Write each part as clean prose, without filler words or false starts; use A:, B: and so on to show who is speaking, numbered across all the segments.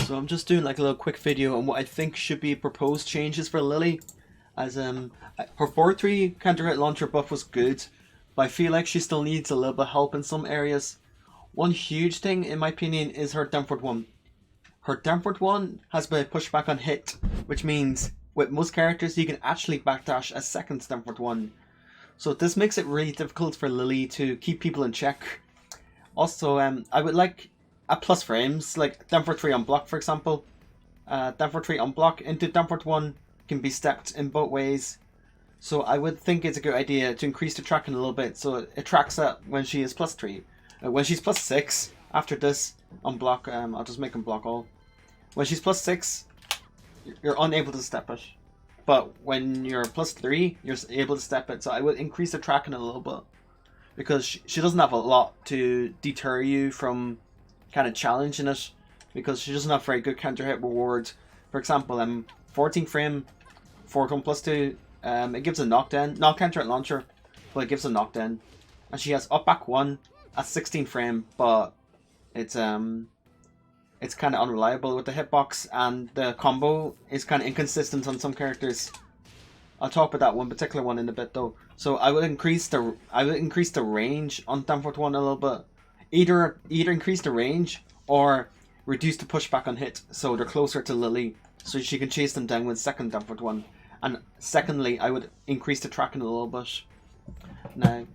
A: So I'm just doing like a little quick video on what I think should be proposed changes for Lili. As her 4-3 counter hit launcher buff was good, but I feel like she still needs a little bit of help in some areas. One huge thing in my opinion is her downward one. Her downward one has been pushed back on hit, which means with most characters you can actually backdash a second downward one. So this makes it really difficult for Lili to keep people in check. Also, I would like a plus frames, like downward 3 on block for example. Downward 3 on block into downward 1 can be stepped in both ways. So I would think it's a good idea to increase the tracking a little bit so it tracks that when she is plus 3. When she's plus 6, after this on block, I'll just make him block all. When she's plus 6, you're unable to step it. But when you're plus 3, you're able to step it. So I would increase the tracking a little bit. Because she doesn't have a lot to deter you from kind of challenging it. Because she doesn't have very good counter hit reward. For example, 14 frame, 4 plus 2, it gives a knockdown. Not counter hit launcher, but it gives a knockdown. And she has up back 1 at 16 frame, but it's kind of unreliable with the hitbox, and the combo is kind of inconsistent on some characters. I'll talk about that one particular one in a bit though. So I would increase the range on downward 1 a little bit. Either increase the range or reduce the pushback on hit so they're closer to Lili, so she can chase them down with second downward 1. And secondly, I would increase the tracking a little bit. Now,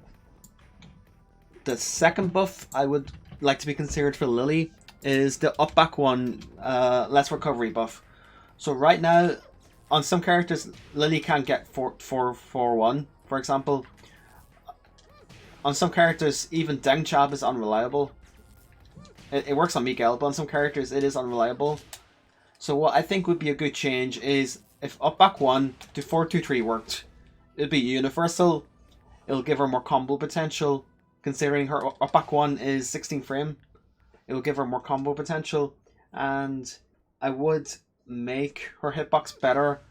A: the second buff I would like to be considered for Lili is the up back 1 less recovery buff. So right now, on some characters, Lili can't get 4-4-1, for example. On some characters, even Deng Chab is unreliable. It works on Miguel, but on some characters it is unreliable. So what I think would be a good change is if up back 1 to 4-2-3 worked, it'd be universal. It'll give her more combo potential, considering her up back 1 is 16 frame. It will give her more combo potential, and I would make her hitbox better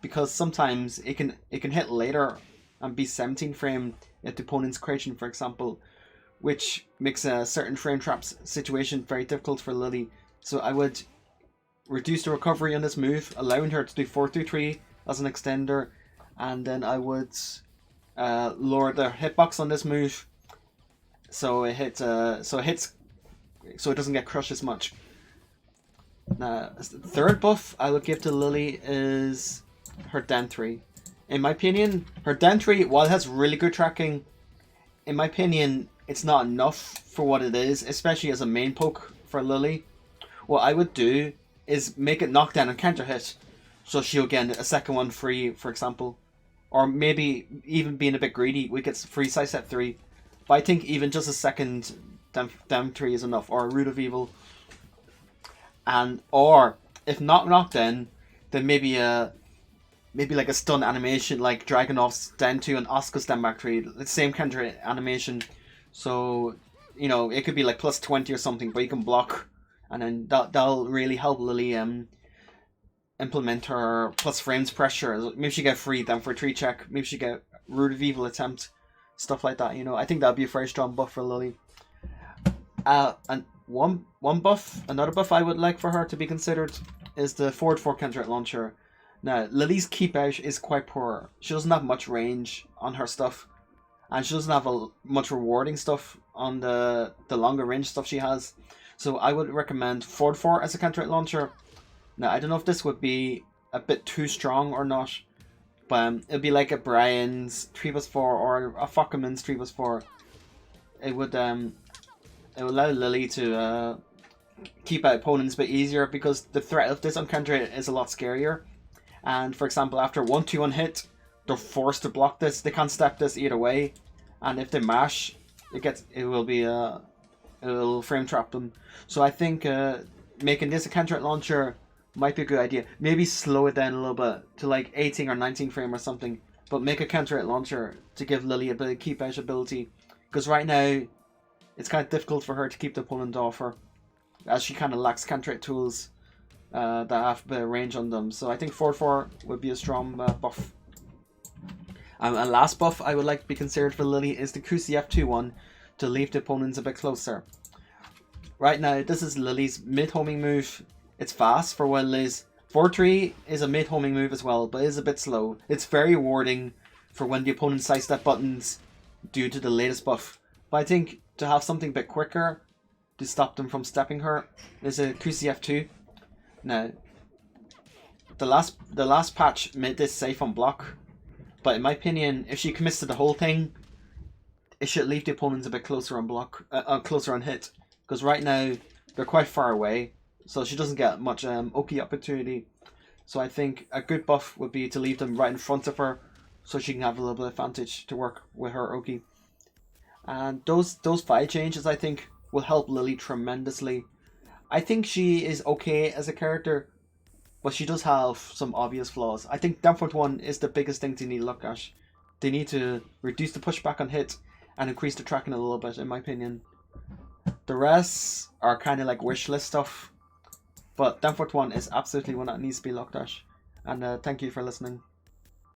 A: because sometimes it can hit later and be 17 frame if the opponent's crouching, for example, which makes a certain frame traps situation very difficult for Lili. So I would reduce the recovery on this move, allowing her to do 4-3 as an extender, and then I would lower the hitbox on this move so it hits so it doesn't get crushed as much. Now, the third buff I would give to Lili is her down 3. In my opinion, her down 3, while it has really good tracking, in my opinion, it's not enough for what it is, especially as a main poke for Lili. What I would do is make it knockdown and counter hit, so she'll get a second one free, for example. Or maybe even being a bit greedy, we get free side set 3. But I think even just a second down 3 is enough, or a Root of Evil. Or if not knockdown, then maybe like a stun animation like Dragunov's down 2 and Asuka's down back 3. The same counter animation. So, you know, it could be like plus 20 or something, but you can block. And then that'll really help Lili implement her plus frames pressure. Maybe she get free down for 3 check. Maybe she get Root of Evil attempt. Stuff like that, you know. I think that'd be a very strong buff for Lili. And another buff I would like for her to be considered is the forward 4 counter hit launcher. Now, Lili's keep out is quite poor. She doesn't have much range on her stuff, and she doesn't have much rewarding stuff on the longer range stuff she has. So I would recommend forward 4 as a counter hit launcher. Now, I don't know if this would be a bit too strong or not, but it'd be like a Brian's 3+4 or a Fockerman's 3+4. It would allow Lili to keep out opponents a bit easier because the threat of this on counter hit is a lot scarier. And for example, after 1-2 on hit, they're forced to block this. They can't step this either way, and if they mash, it'll frame trap them. So I think making this a counter hit launcher might be a good idea. Maybe slow it down a little bit to like 18 or 19 frame or something, but make a counter hit launcher to give Lili a bit of keep out ability, because right now it's kind of difficult for her to keep the opponent off her, as she kind of lacks counter hit tools that have a bit of range on them. So I think 4-4 would be a strong buff. And last buff I would like to be considered for Lili is the QCF 2-1 to leave the opponents a bit closer. Right now, this is Lili's mid-homing move. It's fast for what it is. Forward 3 is a mid-homing move as well, but it is a bit slow. It's very rewarding for when the opponent sidestep buttons due to the latest buff. But I think to have something a bit quicker to stop them from stepping her is a QCF2. Now, the last patch made this safe on block, but in my opinion, if she commits to the whole thing, it should leave the opponents a bit closer on block, closer on hit, because right now they're quite far away, so she doesn't get much Oki opportunity. So I think a good buff would be to leave them right in front of her, so she can have a little bit of advantage to work with her Oki. And those 5 changes, I think, will help Lili tremendously. I think she is okay as a character, but she does have some obvious flaws. I think Downfort 1 is the biggest thing they need to look at. They need to reduce the pushback on hit and increase the tracking a little bit, in my opinion. The rest are kind of like wish list stuff, but Downfort 1 is absolutely one that needs to be looked at. And thank you for listening.